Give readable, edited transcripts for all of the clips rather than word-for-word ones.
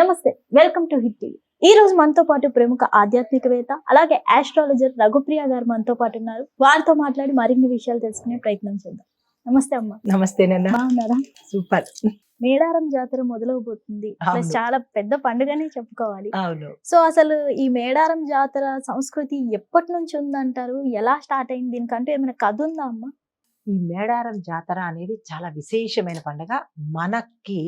నమస్తే, welcome to hit TV. ఈ రోజు మనతో పాటు ప్రముఖ ఆధ్యాత్మికవేత్త అలాగే ఆస్ట్రాలజర్ రఘుప్రియ గారు మనతో పాటు ఉన్నారు. వారితో మాట్లాడి మరిన్ని విషయాలు తెలుసుకునే ప్రయత్నం చేద్దాం. నమస్తే అమ్మ. నమస్తే నాన్న. బాగున్నారా? సూపర్. మేడారం జాతర మొదలవబోతుంది. ప్లస్ అవును. చాలా పెద్ద పండుగనే చెప్పుకోవాలి. అవును. సో అసలు ఈ మేడారం జాతర సంస్కృతి ఎప్పటి నుంచి ఉందంటారు? ఎలా స్టార్ట్ అయింది? దీనికంటూ ఏమైనా కథ ఉందా అమ్మ? ఈ మేడారం జాతర అనేది చాలా విశేషమైన పండగ. మనకి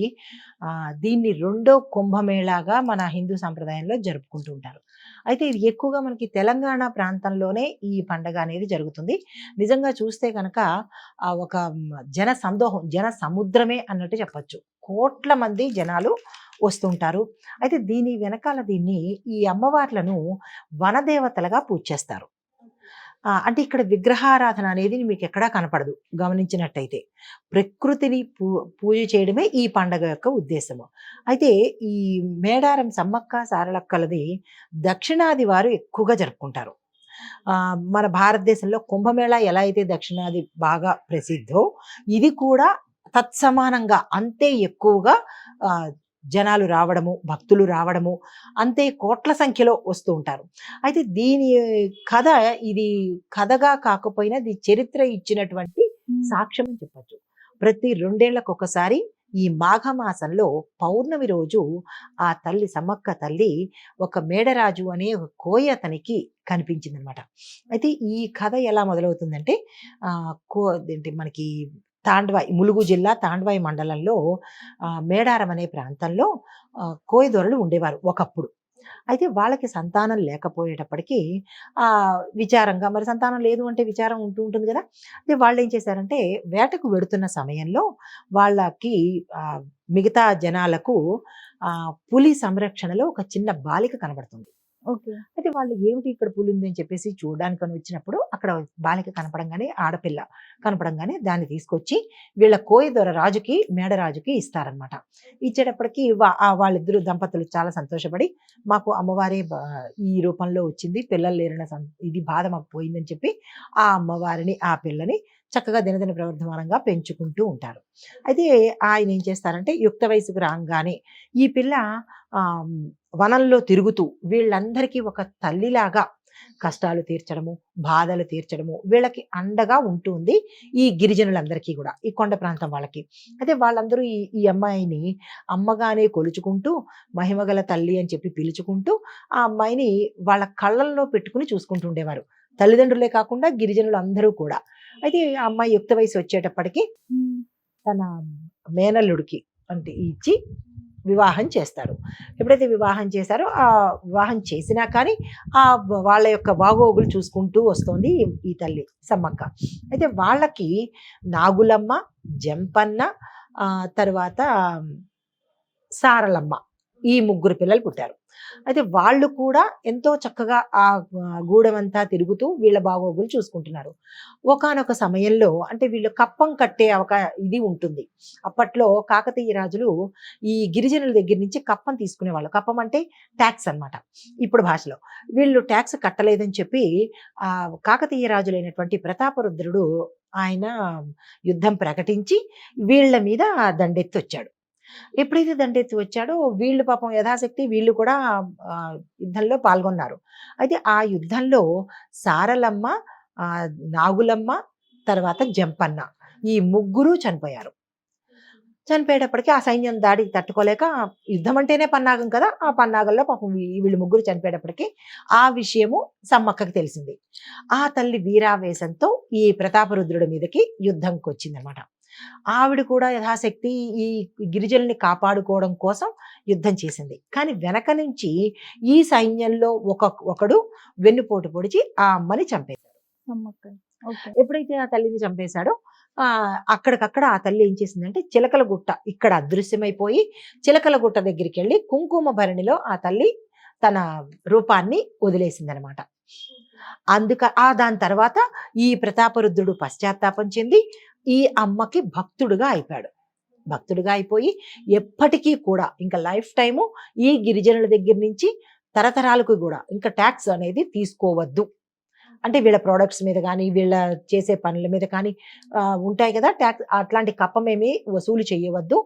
దీన్ని రెండో కుంభమేళాగా మన హిందూ సంప్రదాయంలో జరుపుకుంటూ ఉంటారు. అయితే ఇది ఎక్కువగా మనకి తెలంగాణ ప్రాంతంలోనే ఈ పండగ అనేది జరుగుతుంది. నిజంగా చూస్తే కనుక ఒక జన సందోహం, జన సముద్రమే అన్నట్టు చెప్పొచ్చు. కోట్ల మంది జనాలు వస్తుంటారు. అయితే దీని వెనకాల ఈ అమ్మవార్లను వనదేవతలుగా పూజ చేస్తారు. అంటే ఇక్కడ విగ్రహారాధన అనేది మీకు ఎక్కడా కనపడదు గమనించినట్టయితే. ప్రకృతిని పూజ చేయడమే ఈ పండగ యొక్క ఉద్దేశము. అయితే ఈ మేడారం సమ్మక్క సారలక్కలది దక్షిణాది వారు ఎక్కువగా జరుపుకుంటారు. మన భారతదేశంలో కుంభమేళా ఎలా అయితే దక్షిణాది బాగా ప్రసిద్ధో, ఇది కూడా తత్సమానంగా అంతే ఎక్కువగా జనాలు రావడము, భక్తులు రావడము, అంతే కోట్ల సంఖ్యలో వస్తూ ఉంటారు. అయితే దీని కథ ఇది కథగా కాకపోయినా ఇది చరిత్ర ఇచ్చినటువంటి సాక్ష్యం అని చెప్పచ్చు. ప్రతి 2 ఏళ్లకు ఒకసారి ఈ మాఘమాసంలో పౌర్ణమి రోజు ఆ తల్లి సమ్మక్క తల్లి ఒక మేడరాజు అనే ఒక కోయ అతనికి కనిపించింది అనమాట. అయితే ఈ కథ ఎలా మొదలవుతుందంటే మనకి ములుగు జిల్లా తాండ్వాయి మండలంలో మేడారం అనే ప్రాంతంలో కోయదొరలు ఉండేవారు ఒకప్పుడు. అయితే వాళ్ళకి సంతానం లేకపోయేటప్పటికీ విచారంగా, మరి సంతానం లేదు అంటే విచారం ఉంటూ ఉంటుంది కదా. అయితే వాళ్ళు ఏం చేశారంటే వేటకు వెడుతున్న సమయంలో వాళ్ళకి మిగతా జనాలకు పులి సంరక్షణలో ఒక చిన్న బాలిక కనబడుతుంది. అయితే వాళ్ళు ఏమిటి ఇక్కడ పులి ఉంది అని చెప్పేసి చూడడానికి వచ్చినప్పుడు అక్కడ బాలిక కనపడంగానే, ఆడపిల్ల కనపడంగానే దాన్ని తీసుకొచ్చి వీళ్ళ కోయదొర రాజుకి, మేడరాజుకి ఇస్తారనమాట. ఇచ్చేటప్పటికి వాళ్ళిద్దరు దంపతులు చాలా సంతోషపడి, మాకు అమ్మవారే ఈ రూపంలో వచ్చింది, పిల్లలు లేరన్న ఇది బాధ మాకు పోయిందని చెప్పి ఆ అమ్మవారిని, ఆ పిల్లని చక్కగా దినదిన ప్రవర్ధమానంగా పెంచుకుంటూ ఉంటారు. అయితే ఆయన ఏం చేస్తారంటే యుక్త వయసుకు రాగానే ఈ పిల్ల వనంలో తిరుగుతూ వీళ్ళందరికీ ఒక తల్లిలాగా కష్టాలు తీర్చడము, బాధలు తీర్చడము, వీళ్ళకి అండగా ఉంటుంది ఈ గిరిజనులందరికీ కూడా, ఈ కొండ ప్రాంతం వాళ్ళకి. అయితే వాళ్ళందరూ ఈ అమ్మాయిని అమ్మగానే కొలుచుకుంటూ, మహిమగల తల్లి అని చెప్పి పిలుచుకుంటూ ఆ అమ్మాయిని వాళ్ళ కళ్ళల్లో పెట్టుకుని చూసుకుంటూ ఉండేవారు. తల్లిదండ్రులే కాకుండా గిరిజనులు అందరూ కూడా. అయితే ఆ అమ్మాయి యుక్త వయసు వచ్చేటప్పటికి తన మేనల్లుడికి అంటే ఇచ్చి వివాహం చేస్తారు. ఎప్పుడైతే వివాహం చేశారో ఆ వివాహం చేసినా కానీ వాళ్ళ యొక్క బాగోగులు చూసుకుంటూ వస్తుంది ఈ తల్లి సమ్మక్క. అయితే వాళ్ళకి నాగులమ్మ, జంపన్న, తర్వాత సారలమ్మ, ఈ 3 పిల్లలు పుట్టారు. అయితే వాళ్ళు కూడా ఎంతో చక్కగా ఆ గూడెమంతా తిరుగుతూ వీళ్ళ బాగోగులు చూసుకుంటున్నారు. ఒకానొక సమయంలో అంటే వీళ్ళు కప్పం కట్టే ఇది ఉంటుంది. అప్పట్లో కాకతీయ రాజులు ఈ గిరిజనుల దగ్గర నుంచి కప్పం తీసుకునేవాళ్ళు. కప్పం అంటే ట్యాక్స్ అన్నమాట ఇప్పుడు భాషలో. వీళ్ళు ట్యాక్స్ కట్టలేదని చెప్పి కాకతీయ రాజులైనటువంటి ప్రతాపరుద్రుడు ఆయన యుద్ధం ప్రకటించి వీళ్ళ మీద దండెత్తి వచ్చాడు. ఎప్పుడైతే దండెత్తి వచ్చాడో వీళ్ళు పాపం యథాశక్తి వీళ్ళు కూడా యుద్ధంలో పాల్గొన్నారు. అయితే ఆ యుద్ధంలో సారలమ్మ, నాగులమ్మ, తర్వాత జంపన్న, ఈ 3 చనిపోయారు. చనిపోయేటప్పటికి ఆ సైన్యం దాడికి తట్టుకోలేక, యుద్ధం అంటేనే పన్నాగం కదా, ఆ పన్నాగంలో పాపం వీళ్ళు 3 చనిపోయేటప్పటికి ఆ విషయము సమ్మక్కకి తెలిసింది. ఆ తల్లి వీరావేశంతో ఈ ప్రతాపరుద్రుడి మీదకి యుద్ధంకి వచ్చిందనమాట. ఆవిడ కూడా యథాశక్తి ఈ గిరిజనుల్ని కాపాడుకోవడం కోసం యుద్ధం చేసింది. కానీ వెనక నుంచి ఈ సైన్యంలో ఒకడు వెన్నుపోటు పొడిచి ఆ అమ్మని చంపేశాడు. ఎప్పుడైతే ఆ తల్లిని చంపేశాడో అక్కడికక్కడ ఆ తల్లి ఏం చేసిందంటే చిలకల గుట్ట ఇక్కడ అదృశ్యమైపోయి చిలకల గుట్ట దగ్గరికి వెళ్ళి కుంకుమ భరణిలో ఆ తల్లి తన రూపాన్ని వదిలేసిందనమాట. దాని తర్వాత ఈ ప్రతాపరుద్రుడు పశ్చాత్తాపం చెంది ఈ అమ్మకి భక్తుడుగా అయిపోయాడు. భక్తుడిగా అయిపోయి ఎప్పటికీ కూడా ఇంకా లైఫ్ టైము ఈ గిరిజనుల దగ్గర నుంచి తరతరాలకు కూడా ఇంకా ట్యాక్స్ అనేది తీసుకోవద్దు అంటే వీళ్ళ ప్రొడక్ట్స్ మీద కానీ వీళ్ళ చేసే పనుల మీద కానీ ఉంటాయి కదా ట్యాక్స్, అట్లాంటి కప్పమేమి వసూలు చేయవద్దు.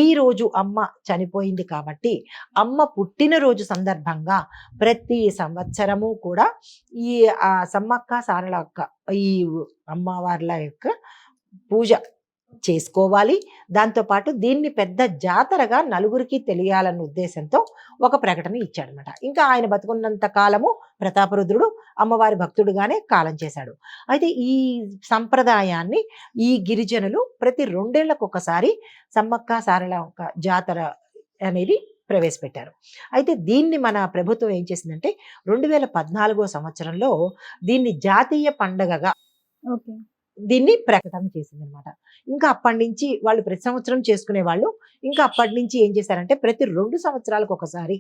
ఈ రోజు అమ్మ చనిపోయింది కాబట్టి అమ్మ పుట్టినరోజు సందర్భంగా ప్రతి సంవత్సరము కూడా ఈ సమ్మక్క సారళక్క ఈ అమ్మవార్ల యొక్క పూజ చేసుకోవాలి. దాంతోపాటు దీన్ని పెద్ద జాతరగా నలుగురికి తెలియాలన్న ఉద్దేశంతో ఒక ప్రకటన ఇచ్చాడనమాట. ఇంకా ఆయన బతుకున్నంత కాలము ప్రతాపరుద్రుడు అమ్మవారి భక్తుడుగానే కాలం చేశాడు. అయితే ఈ సంప్రదాయాన్ని ఈ గిరిజనులు ప్రతి 2 ఏళ్లకు ఒకసారి సమ్మక్క సారళక్క జాతర అనేది ప్రవేశపెట్టారు. అయితే దీన్ని మన ప్రభుత్వం ఏం చేసిందంటే 2014 సంవత్సరంలో దీన్ని జాతీయ పండగగా ఓకే. దీన్ని ప్రకటన చేసిందనమాట. ఇంకా అప్పటి నుంచి వాళ్ళు ప్రతి సంవత్సరం చేసుకునే వాళ్ళు. ఇంకా అప్పటి నుంచి ఏం చేశారంటే ప్రతి 2 సంవత్సరాలకు ఒకసారి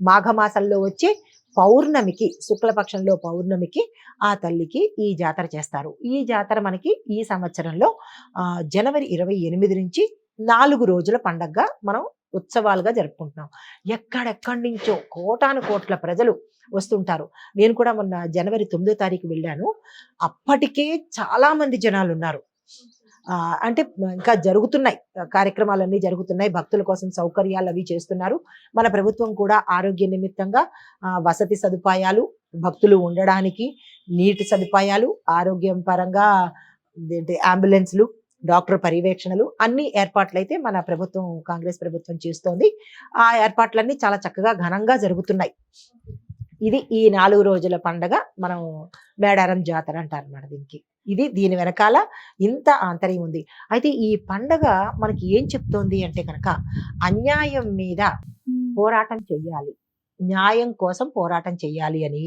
మాఘమాసంలో వచ్చే పౌర్ణమికి, శుక్లపక్షంలో పౌర్ణమికి ఆ తల్లికి ఈ జాతర చేస్తారు. ఈ జాతర మనకి ఈ సంవత్సరంలో జనవరి 28 నుంచి 4 రోజుల పండగగా మనం ఉత్సవాలుగా జరుపుకుంటున్నాం. ఎక్కడెక్కడి నుంచో కోటాను కోట్ల ప్రజలు వస్తుంటారు. నేను కూడా మొన్న జనవరి 9వ తారీఖు వెళ్ళాను. అప్పటికే చాలా మంది జనాలు ఉన్నారు. అంటే ఇంకా జరుగుతున్నాయి, కార్యక్రమాలన్నీ జరుగుతున్నాయి. భక్తుల కోసం సౌకర్యాలు అవి చేస్తున్నారు. మన ప్రభుత్వం కూడా ఆరోగ్య నిమిత్తంగా వసతి సదుపాయాలు, భక్తులు ఉండడానికి నీటి సదుపాయాలు, ఆరోగ్యం పరంగా అంబులెన్స్లు, డాక్టర్ పర్యవేక్షణలు అన్ని ఏర్పాట్లయితే మన ప్రభుత్వం, కాంగ్రెస్ ప్రభుత్వం చేస్తోంది. ఆ ఏర్పాట్లన్నీ చాలా చక్కగా ఘనంగా జరుగుతున్నాయి. ఇది ఈ 4 రోజుల పండగ మనం మేడారం జాతర అంటారన్నమాట దీనికి. ఇది దీని వెనకాల ఇంత ఆంతర్యం ఉంది. అయితే ఈ పండగ మనకి ఏం చెప్తోంది అంటే కనుక అన్యాయం మీద పోరాటం చెయ్యాలి, న్యాయం కోసం పోరాటం చెయ్యాలి అని,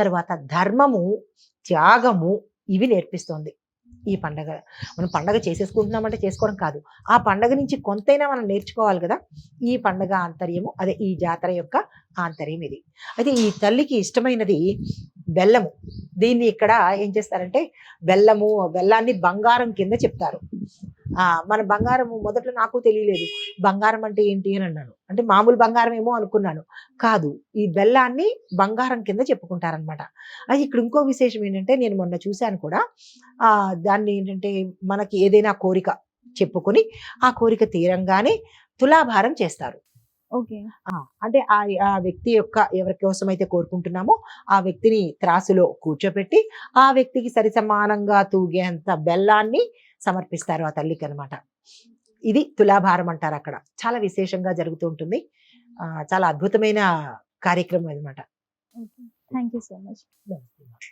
తర్వాత ధర్మము, త్యాగము ఇవి నేర్పిస్తోంది ఈ పండగ. మనం పండగ చేసేసుకుంటున్నామంటే చేసుకోవడం కాదు, ఆ పండగ నుంచి కొంతైనా మనం నేర్చుకోవాలి కదా. ఈ పండగ ఆంతర్యము, అదే ఈ జాతర యొక్క ఆంతర్యం ఇది. అయితే ఈ తల్లికి ఇష్టమైనది బెల్లము. దీన్ని ఇక్కడ ఏం చేస్తారంటే బెల్లాన్ని బంగారం కింద చెప్తారు. మన బంగారము మొదట్లో నాకు తెలియలేదు, బంగారం అంటే ఏంటి అని అన్నాను. అంటే మామూలు బంగారం ఏమో అనుకున్నాను. కాదు, ఈ బెల్లాన్ని బంగారం కింద చెప్పుకుంటారనమాట. అది ఇక్కడ ఇంకో విశేషం ఏంటంటే నేను మొన్న చూశాను కూడా. దాన్ని ఏంటంటే మనకి ఏదైనా కోరిక చెప్పుకొని ఆ కోరిక తీరంగానే తులాభారం చేస్తారు. ఓకే. అంటే ఆ వ్యక్తి యొక్క ఎవరి కోసమైతే కోరుకుంటున్నామో ఆ వ్యక్తిని త్రాసులో కూర్చోపెట్టి ఆ వ్యక్తికి సరి సమానంగా తూగేంత బెల్లాన్ని సమర్పిస్తారు ఆ తల్లికి అనమాట. ఇది తులాభారం అంటారు అక్కడ. చాలా విశేషంగా జరుగుతూ ఉంటుంది. చాలా అద్భుతమైన కార్యక్రమం అనమాట. Okay. Thank you so much. నమస్తే.